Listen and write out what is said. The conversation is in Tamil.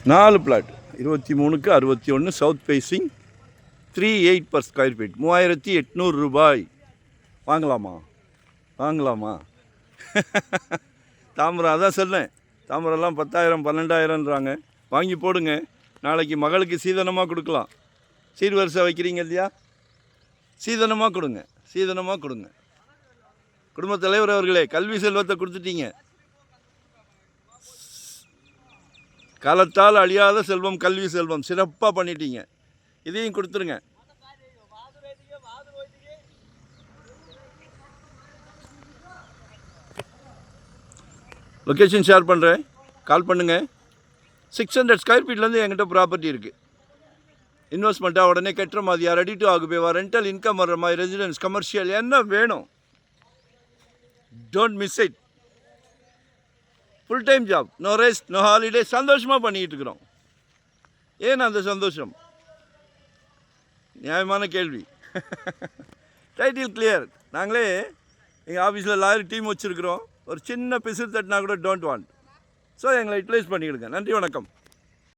4 பிளாட் 23க்கு 61 south facing 38 per square feet 3800 ரூபாய். வாங்கலாமா வாங்கலாமா? தாம்பரம் அதான் சொன்னேன், தாம்பரம்லாம் 10,000 12,000ன்றாங்க. வாங்கி போடுங்க, நாளைக்கு மகளுக்கு சீதனமாக கொடுக்கலாம். சீர்வரிசை வைக்கிறீங்க இல்லையா, சீதனமாக கொடுங்க, சீதனமாக கொடுங்க. குடும்பத் தலைவர் அவர்களே, கல்வி செல்வத்தை கொடுத்துட்டீங்க. காலத்தால் அழியாத செல்வம் கல்வி செல்வம் சிறப்பாக பண்ணிட்டீங்க. இதையும் கொடுத்துருங்க. லொக்கேஷன் ஷேர் பண்ணுறேன், கால் பண்ணுங்கள். 600 ஸ்கொயர் ஃபீட்லேருந்து என்கிட்ட ப்ராப்பர்ட்டி இருக்குது. இன்வெஸ்ட்மெண்ட்டாக உடனே கட்டுற மாதிரியா, ரெடி டு ஆகுபேவா, ரெண்டல் இன்கம் வர்ற மாதிரி, ரெசிடென்ஸ், கமர்ஷியல், என்ன வேணும்? Don't miss it. Full time job, no rest, no holiday, சந்தோஷமாக பண்ணிக்கிட்டு இருக்கிறோம். ஏன் அந்த சந்தோஷம்? நியாயமான கேள்வி. Title clear. நாங்களே எங்கள் ஆஃபீஸில் லாயர் டீம் வச்சுருக்கிறோம். ஒரு சின்ன பிசிறு தட்டினா கூட டோன்ட் வாண்ட். ஸோ எங்களை யூட்டிலைஸ் பண்ணிக்கிடுங்க. நன்றி, வணக்கம்.